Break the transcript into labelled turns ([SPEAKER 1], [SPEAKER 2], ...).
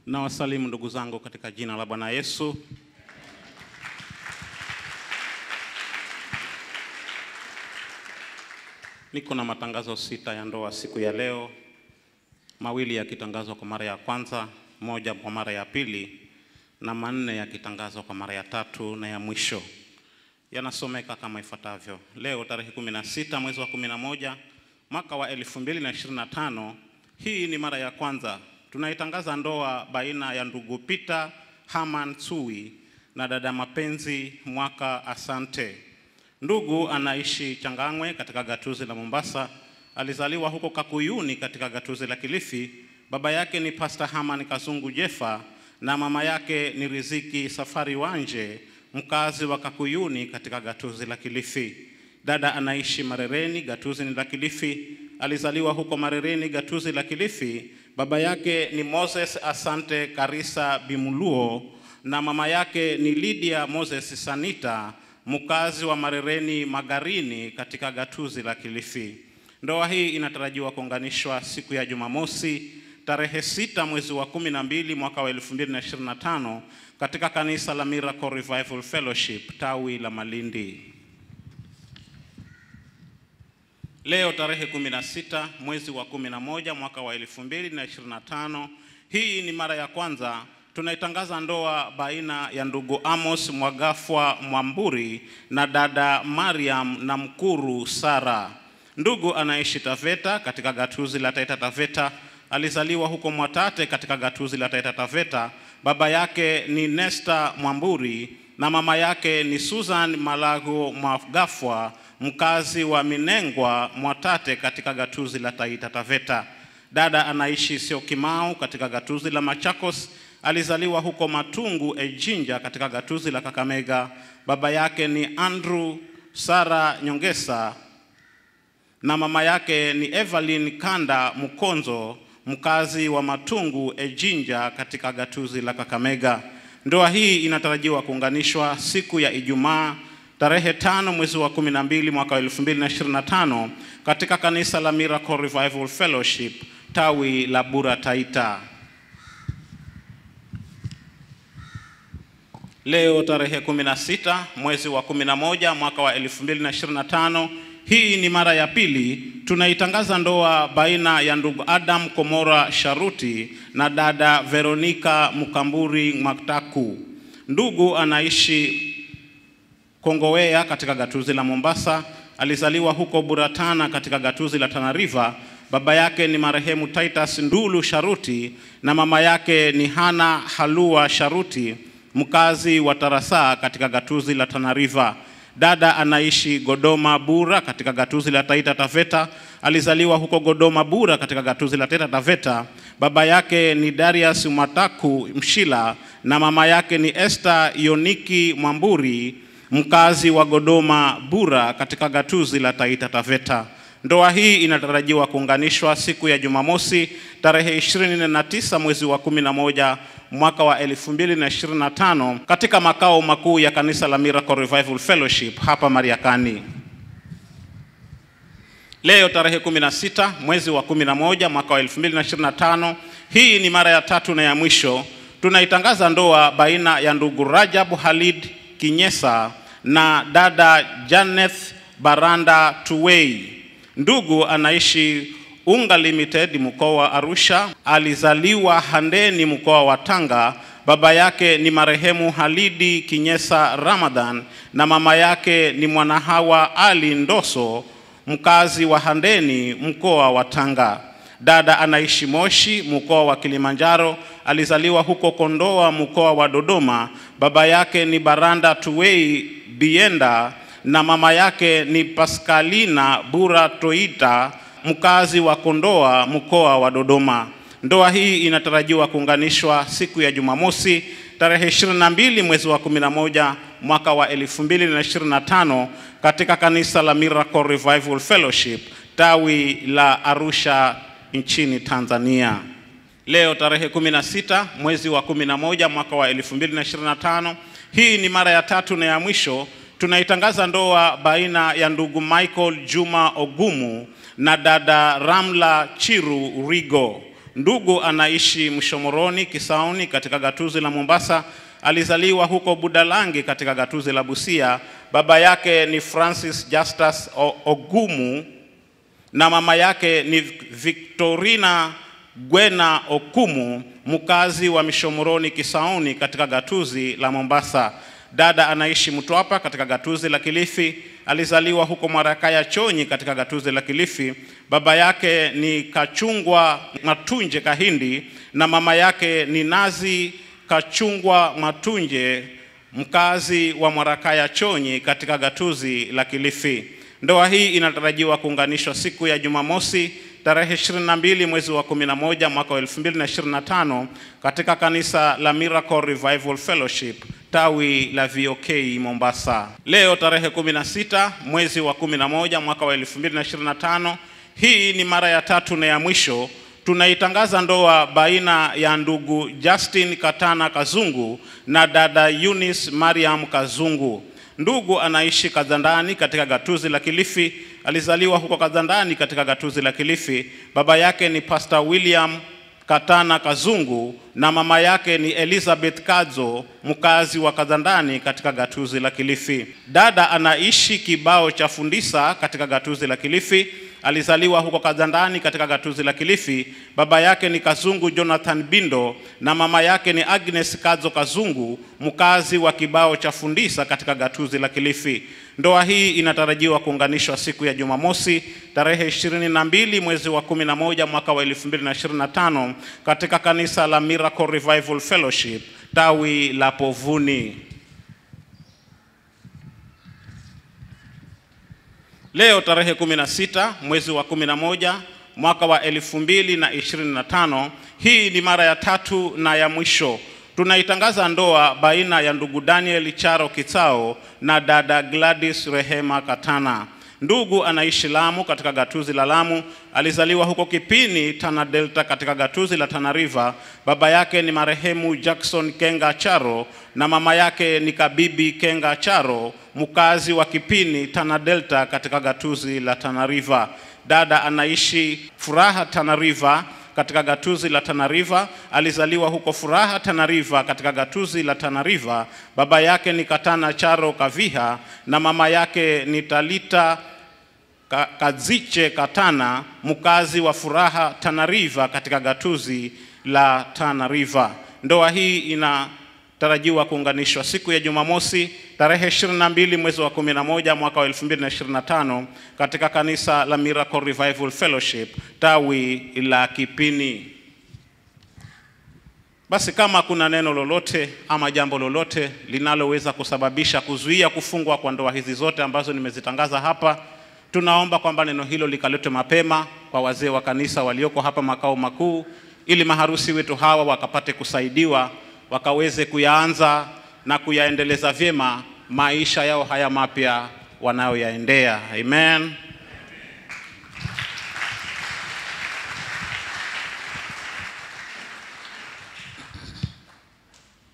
[SPEAKER 1] Na wasalimu ndugu zangu katika jina la Bwana Yesu. Niko na matangazo 6 ya ndoa siku ya leo. Mawili yakitangazwa kwa mara ya kwanza, moja kwa mara ya pili, na 4 yakitangazwa kwa mara ya 3 na ya mwisho. Yanasomeka kama ifuatavyo. Leo tarehe 16 mwezi wa 11 mwaka wa 2025. Hii ni mara ya kwanza tunaitangaza ndoa baina ya ndugu Peter Haman Tsui na dada Mapenzi Mwaka Asante. Ndugu anaishi Changangwe katika gatuzi la Mombasa. Alizaliwa huko Kakuyuni katika gatuzi la Kilifi. Baba yake ni Pastor Haman Kazungu Jefa na mama yake ni Riziki Safari Wanje, mkazi wa Kakuyuni katika gatuzi la Kilifi. Dada anaishi Marereni, gatuzi ni la Kilifi. Alizaliwa huko Marereni, gatuzi la Kilifi. Baba yake ni Moses Asante Karisa Bimuluo na mama yake ni Lydia Moses Sanita, mkazi wa Marereni Magarini katika gatuzi la Kilifi. Ndoa hii inatarajiwa kuunganishwa siku ya Jumamosi tarehe 6 mwezi wa 12 mwaka wa 2025 katika kanisa la Miracle Revival Fellowship tawi la Malindi. Leo tarehe 16 mwezi wa 11 mwaka wa 2025. Hii ni mara ya kwanza tunaitangaza ndoa baina ya ndugu Amos Mwagafwa Mwamburi na dada Mariam na Mkuru Sara. Ndugu anaishi Taveta katika gatuzi la Taita Taveta. Alizaliwa huko Mwatate katika gatuzi la Taita Taveta. Baba yake ni Nesta Mwamburi na mama yake ni Susan Malago Mwagafwa, mkazi wa Minengwa Mwatate katika gatuzi la Taita Taveta. Dada anaishi Syokimau katika gatuzi la Machakos. Alizaliwa huko Matungu Ejinja katika gatuzi la Kakamega. Baba yake ni Andrew Sara Nyongesa na mama yake ni Evelyn Kanda Mukonzo, mkazi wa Matungu Ejinja katika gatuzi la Kakamega. Ndoa hii inatarajiwa kuunganishwa siku ya Ijumaa tarehe 5 mwezi wa 12 mwaka wa 2025 katika kanisa la Miracle Revival Fellowship tawi la Bura Taita. Leo tarehe 16 mwezi wa 11 mwaka wa 2025. Hii ni mara ya pili tunaitangaza ndoa baina ya ndugu Adam Komora Sharuti na dada Veronica Mukamburi Maktaku. Ndugu anaishi Kongowea katika gatuzi la Mombasa. Alizaliwa huko Buratana katika gatuzi la Tana River. Baba yake ni marehemu Titus Ndulu Sharuti na mama yake ni Hana Halua Sharuti, mkazi wa Tarasa katika gatuzi la Tana River. Dada anaishi Godoma Bura katika gatuzi la Taita Taveta. Alizaliwa huko Godoma Bura katika gatuzi la Taita Taveta. Baba yake ni Darius Mataku Mshila na mama yake ni Esther Yoniki Mwamburi, mkazi wa Godoma Bura katika gatuzi la Taita Taveta. Ndoa hii inatarajiwa kuunganishwa siku ya Jumamosi tarehe 29 mwezi wa 11 mwaka wa 2025 katika makao makuu ya kanisa la Miracle Revival Fellowship hapa Mariakani. Leo tarehe 16 mwezi wa 11 mwaka wa 2025. Hii ni mara ya 3 na ya mwisho tunaitangaza ndoa baina ya ndugu Rajab Halid Kinyesa na dada Janeth Baranda Tuwei. Ndugu anaishi Unga Limited mkoa wa Arusha. Alizaliwa Handeni mkoa wa Tanga. Baba yake ni marehemu Halidi Kinyesa Ramadhan na mama yake ni Mwanahawa Ali Ndoso, mkazi wa Handeni mkoa wa Tanga. Dada anaishi Moshi mkoa wa Kilimanjaro. Alizaliwa huko Kondoa mkoa wa Dodoma. Baba yake ni Baranda Tuwei Bienda na mama yake ni Pascalina Bura Toita, mkazi wa Kondoa mkoa wa Dodoma. Ndoa hii inatarajiwa kuunganishwa siku ya Jumamosi tarehe 22 mwezi wa 11 mwaka wa 2025 katika kanisa la Miracle Revival Fellowship tawi la Arusha nchini Tanzania. Leo tarehe 16 mwezi wa 11 mwaka wa 2025. Hii ni mara ya 3 na ya mwisho tunaitangaza ndoa baina ya ndugu Michael Juma Ogumu na dada Ramla Chiru Rigo. Ndugu anaishi Mshomoroni Kisauni katika gatuzi la Mombasa. Alizaliwa huko Budalangi katika gatuzi la Busia. Baba yake ni Francis Justus Ogumu na mama yake ni Victorina Gwena Okumu, mkazi wa Mshomoroni Kisauni katika gatuzi la Mombasa. Dada anaishi Mtwapa katika gatuzi la Kilifi. Alizaliwa huko Marakaya Chonyi katika gatuzi la Kilifi. Baba yake ni Kachungwa Matunje Kahindi na mama yake ni Nazi Kachungwa Matunje, mkazi wa Marakaya Chonyi katika gatuzi la Kilifi. Ndoa hii inatarajiwa kuunganishwa siku ya Jumamosi tarehe 22 mwezi wa 11 mwaka 2025 katika kanisa la Miracle Revival Fellowship tawi la VOK Mombasa. Leo tarehe 16 mwezi wa 11 mwaka wa 2025, hii ni mara ya 3 na ya mwisho tunaitangaza ndoa baina ya ndugu Justin Katana Kazungu na dada Eunice Mariam Kazungu. Ndugu anaishi Kazandani katika gatuzi la Kilifi. Alizaliwa huko Kazandani katika gatuzi la Kilifi. Baba yake ni Pastor William Katana Kazungu na mama yake ni Elizabeth Kadzo, mkazi wa Kazandani katika gatuzi la Kilifi. Dada anaishi Kibao cha Fundisa katika gatuzi la Kilifi. Alizaliwa huko Kazandani katika gatuzi la Kilifi. Baba yake ni Kazungu Jonathan Bindo na mama yake ni Agnes Kadzo Kazungu, mkazi wa Kibao cha Fundisa katika gatuzi la Kilifi. Ndoa hii inatarajiwa kuunganishwa siku ya Jumamosi tarehe 22 mwezi wa 11 mwaka wa 2025 katika kanisa la Miracle Revival Fellowship tawi la Povuni. Leo tarehe 16 mwezi wa 11 mwaka wa 2025, hii ni mara ya 3 na ya mwisho tunaitangaza ndoa baina ya ndugu Daniel Charo Kitao na dada Gladys Rehema Katana. Ndugu anaishi Lamu katika gatuzi la Lamu. Alizaliwa huko Kipini, Tana Delta katika gatuzi la Tana River. Baba yake ni marehemu Jackson Kenga Charo na mama yake ni Kabibi Kenga Charo, mkazi wa Kipini, Tana Delta katika gatuzi la Tana River. Dada anaishi Furaha Tana River katika gatuzi la Tana River. Alizaliwa huko Furaha Tana River katika gatuzi la Tana River. Baba yake ni Katana Charo Kaviha na mama yake ni Talita Kaziche Katana, mkazi wa Furaha Tana River katika gatuzi la Tana River. Ndoa hii inatarajiwa kuunganishwa siku ya Jumamosi tarehe 22 mwezi wa 11 mwaka wa 2025 katika kanisa la Miracle Revival Fellowship tawi la Kipini. Basi kama kuna neno lolote ama jambo lolote linaloweza kusababisha kuzuia kufungwa kwa ndoa hizi zote ambazo nimezitangaza hapa, tunaomba kwamba neno hilo likaletwe mapema kwa wazee wa kanisa walioko hapa makao makuu, ili maharusi wetu hawa wakapate kusaidiwa, wakaweze kuyaanza na kuyaendeleza vyema maisha yao haya mapya wanayoyaendea. Amen.